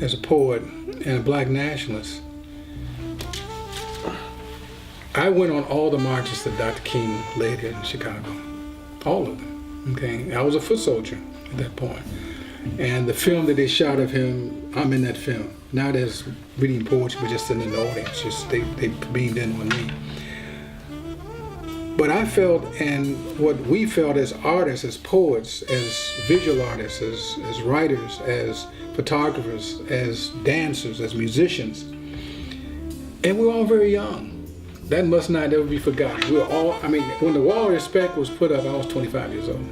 as a poet and a black nationalist, I went on all the marches that Dr. King led here in Chicago, all of them, okay? I was a foot soldier at that point. And the film that they shot of him, I'm in that film. Not as reading poetry, but just in the audience, just they beamed in on me. But I felt, and what we felt as artists, as poets, as visual artists, as writers, as photographers, as dancers, as musicians, and we're all very young. That must not ever be forgotten. We're all, I mean, when the Wall of Respect was put up, I was 25 years old.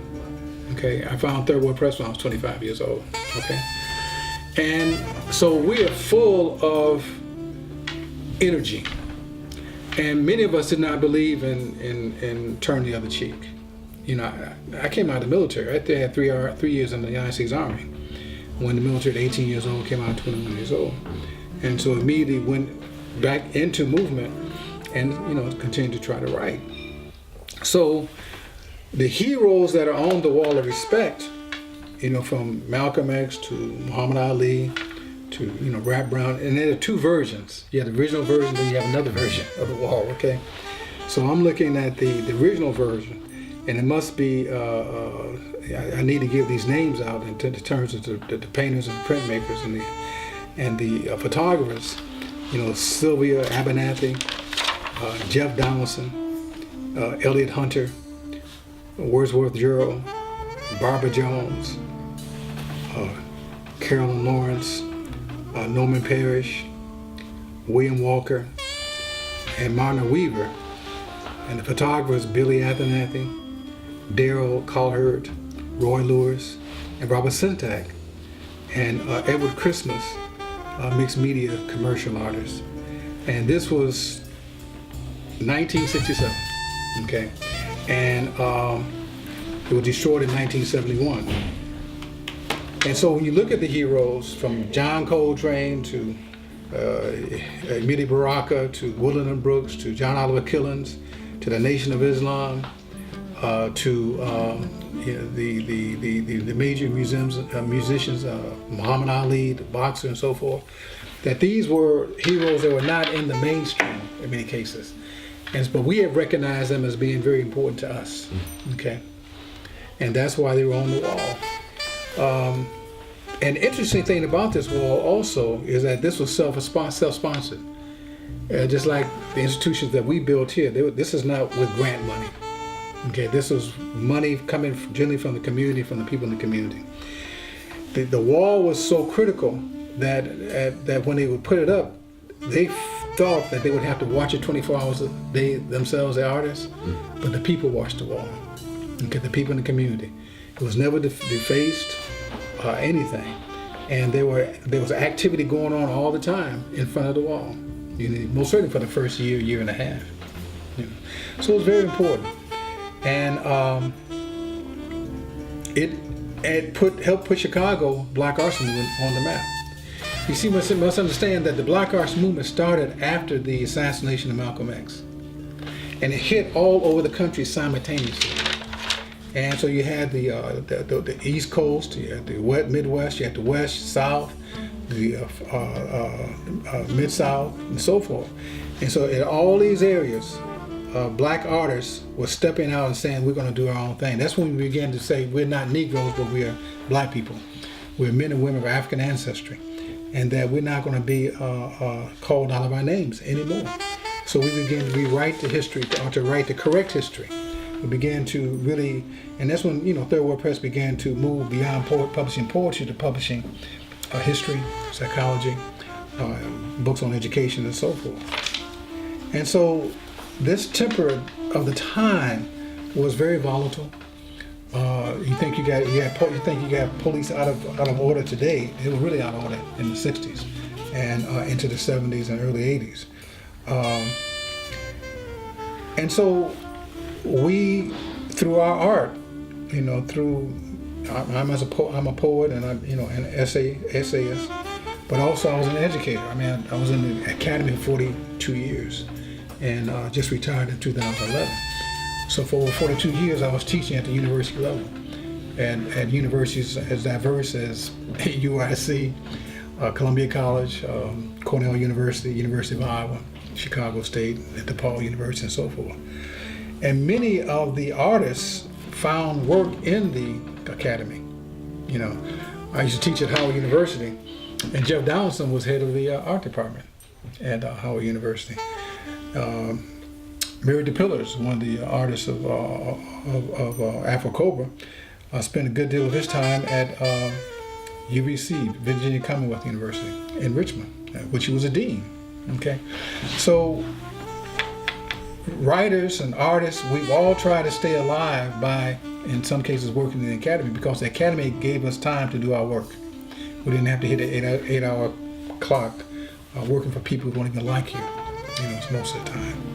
Okay, I found Third World Press when I was 25 years old. Okay, and so we are full of energy, and many of us did not believe in turn the other cheek. You know, I came out of the military. I had 3 years in the United States Army. When the military at 18 years old, came out at 21 years old, and so immediately went back into movement, and continued to try to write. So the heroes that are on the Wall of Respect, from Malcolm X to Muhammad Ali to Rap Brown, and there are two versions. You have the original version, then you have another version of the wall. Okay, so I'm looking at the original version, and it must be. I need to give these names out in terms of the painters and the printmakers and the photographers. Sylvia Abernathy, Jeff Donaldson, Elliot Hunter, Wordsworth Gerald, Barbara Jones, Carolyn Lawrence, Norman Parrish, William Walker, and Marna Weaver, and the photographers Billy Abernathy, Daryl Colhert, Roy Lewis, and Robert Syntax, and Edward Christmas, mixed media commercial artist. And this was 1967, okay? And it was destroyed in 1971. And so when you look at the heroes, from John Coltrane to Amiri Baraka to Willard Brooks to John Oliver Killens to the Nation of Islam to the major musicians, Muhammad Ali, the boxer, and so forth, that these were heroes that were not in the mainstream in many cases. But we have recognized them as being very important to us, okay? And that's why they were on the wall. An interesting thing about this wall also is that this was self-sponsored. Just like the institutions that we built here, this is not with grant money. Okay, this was money coming generally from the community, from the people in the community. The wall was so critical that when they would put it up, they thought that they would have to watch it 24 hours a day themselves, the artists, but the people watched the wall. Okay, the people in the community. It was never defaced or anything, and there was activity going on all the time in front of the wall. Most certainly for the first year and a half. So it was very important, and it helped put Chicago Black Arts Movement on the map. You see, we must understand that the Black Arts Movement started after the assassination of Malcolm X, and it hit all over the country simultaneously. And so you had the East Coast, you had the Midwest, you had the West, South, the Mid-South, and so forth. And so in all these areas, black artists were stepping out and saying, we're going to do our own thing. That's when we began to say, we're not Negroes, but we are black people. We're men and women of African ancestry. And that we're not going to be called out of our names anymore. So we began to rewrite the history, or to write the correct history. We began to really, and that's when Third World Press began to move beyond publishing poetry to publishing history, psychology, books on education, and so forth. And so this temper of the time was very volatile. You think you got police out of order today? They were really out of order in the '60s and into the '70s and early '80s. And so we, through our art, I'm a poet and an essayist, but also I was an educator. I was in the academy for 42 years, and just retired in 2011. So for over 42 years, I was teaching at the university level, and at universities as diverse as UIC, Columbia College, Cornell University, University of Iowa, Chicago State, at DePaul University, and so forth. And many of the artists found work in the academy. You know, I used to teach at Howard University, and Jeff Downson was head of the art department at Howard University. Mary DePillars, one of the artists of Afro Cobra, spent a good deal of his time at UVC, Virginia Commonwealth University in Richmond, which he was a dean. Okay, so writers and artists, we've all tried to stay alive by, in some cases, working in the academy, because the academy gave us time to do our work. We didn't have to hit an 8-hour clock working for people who don't even like you, most of the time.